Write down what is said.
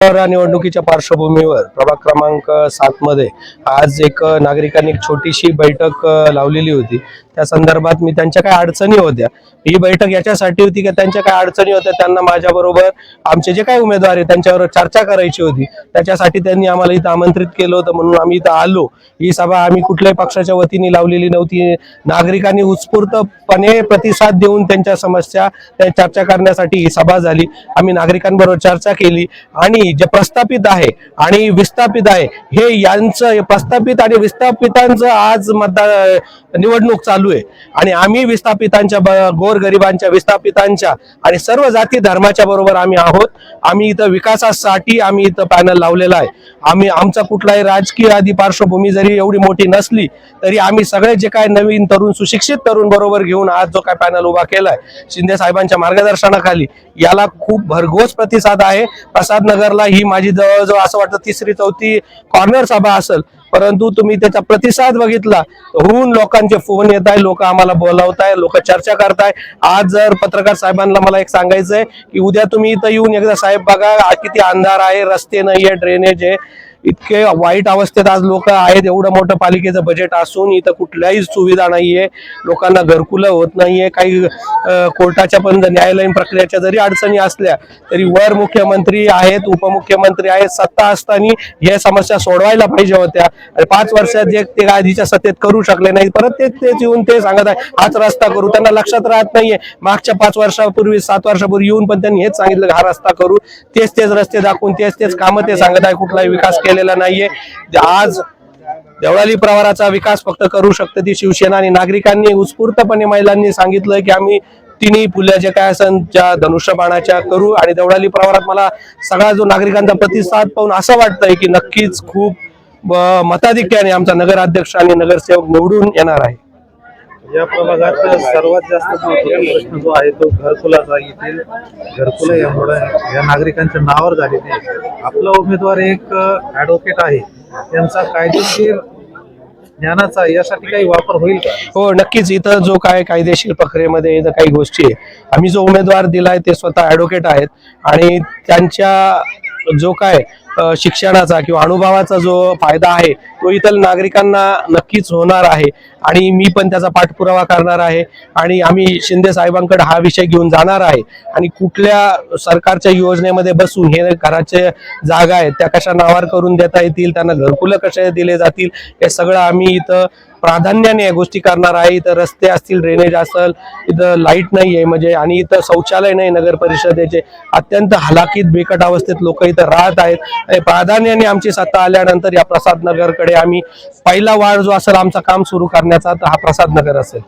निवडणुकीच्या पार्श्वभूमीवर प्रभाग क्रमांक 7 मध्ये आज एक नागरिकांनी एक छोटीशी बैठक लावलेली होती। त्या संदर्भात मी त्यांच्या काय अडचणी होत्या, ही बैठक याच्यासाठी होती की त्यांच्या काय अडचणी होत्या त्यांना माझ्या बरोबर आमचे जे काही उमेदवार आहेत त्यांच्यावर चर्चा करायची होती। त्याच्यासाठी त्यांनी आम्हाला इथं आमंत्रित केलं होतं, म्हणून आम्ही इथं आलो। ही सभा आम्ही कुठल्याही पक्षाच्या वतीने लावलेली नव्हती। नागरिकांनी उत्स्फूर्तपणे प्रतिसाद देऊन त्यांच्या समस्या चर्चा करण्यासाठी ही सभा झाली। आम्ही नागरिकांबरोबर चर्चा केली आणि जे प्रस्थापित आहे आणि विस्थापित आहे हे यांचं प्रस्थापित आणि विस्थापितांचं आज निवडणूक चालू आहे आणि आम्ही विस्थापितांच्या गोरगरिबांच्या विस्थापितांच्या आणि सर्व जाती धर्माच्या बरोबर आम्ही आहोत। आम्ही इथं विकासासाठी आम्ही इथं पॅनल लावलेला आहे। आम्ही आमचा कुठलाही राजकीय आदी पार्श्वभूमी जरी एवढी मोठी नसली तरी आम्ही सगळे जे काय नवीन तरुण सुशिक्षित तरुण बरोबर घेऊन आज जो काय पॅनल उभा केलाय शिंदे साहेबांच्या मार्गदर्शनाखाली याला खूप भरघोस प्रतिसाद आहे। प्रसाद नगरला ही माझी जवळजवळ असं वाटतं 3री-4थी कॉर्नर सभा असेल, परंतु तुम्ही त्याचा प्रतिसाद बघितला होऊन लोकांचे फोन येत आहे, लोक आम्हाला बोलावताय, लोक चर्चा करताय। आज जर पत्रकार साहेबांना मला एक सांगायचंय की उद्या तुम्ही इथं येऊन एकदा साहेब बघा किती अंधार आहे, रस्ते नाहीये, ड्रेनेज आहे, इतके वाईट अवस्थेत आज लोक आहेत। एवढं मोठं पालिकेचं बजेट असून इथं कुठल्याही सुविधा नाहीये, लोकांना घरकुलं होत नाहीये। काही कोर्टाच्या पण न्यायालयीन प्रक्रियेच्या जरी अडचणी असल्या तरी वर मुख्यमंत्री आहेत, उपमुख्यमंत्री आहेत, सत्ता असताना या समस्या सोडवायला पाहिजे होत्या। 5 वर्षात जे ते आधीच्या सत्तेत करू शकले नाही, परत तेच येऊन ते सांगत आहे हाच रस्ता करू। त्यांना लक्षात राहत नाहीये मागच्या 5 वर्षापूर्वी 7 वर्षापूर्वी येऊन पण त्यांनी हेच सांगितलं हा रस्ता करू, तेच रस्ते दाखवून तेच कामं ते सांगत आहे, कुठलाही विकास केलेला नाहीये। आज देवळाली प्रवाराचा विकास फक्त करू शकते ती शिवसेना आणि नागरिकांनी उत्स्फूर्तपणे महिलांनी सांगितलं की आम्ही तिन्ही फुल्याचे काय असन ज्या धनुष्यबाणाच्या करू। आणि देवळाली प्रवारात मला सगळा जो नागरिकांचा प्रतिसाद पाहून असं वाटतंय की नक्कीच खूप मताधिक्याने आमचा नगराध्यक्ष आणि नगरसेवक निवडून येणार आहे। या प्रभागात सर्वात जास्त प्रश्न जो आहे तो घरकुलाचा। येथील घरकुल यामुळे या नागरिकांच्या नावावर झालेली आहे। आपला उमेदवार एक ऍडव्होकेट आहे, त्यांचा कायदेशीर ज्ञानाचा यासाठी काही वापर होईल का? हो नक्कीच, इथं जो काय कायदेशीर प्रक्रियेमध्ये इथं काही गोष्टी आहे, आम्ही जो उमेदवार दिलाय ते स्वतः ऍडव्होकेट आहेत आणि त्यांच्या जो काय शिक्षणाचा किंवा अनुभवाचा जो फायदा आहे तो इतर नागरिकांना नक्कीच होणार आहे आणि मी पण त्याचा पाठपुरावा करणार आहे आणि आम्ही शिंदे साहेबांकडे हा विषय घेऊन जाणार आहे आणि कुठल्या सरकारच्या योजनेमध्ये बसून हे घराचे जागा आहेत त्या कशा नावावर करून देता येतील, त्यांना घरकुलं कसे दिले जातील, हे सगळं आम्ही इथं प्राधान्याने या गोष्टी करणार आहे। इथं रस्ते असतील, ड्रेनेज असेल, इथं लाईट नाहीये म्हणजे आणि इथं शौचालय नाही, नगर परिषदेचे अत्यंत हलाखीत बेकट अवस्थेत लोक इथं राहत आहेत। प्राधान्याने आमची सत्ता आल्यानंतर या प्रसाद नगरकडे आम्ही पहिला वाढ जो असेल आमचं काम सुरू करण्याचा तर हा प्रसाद नगर असेल।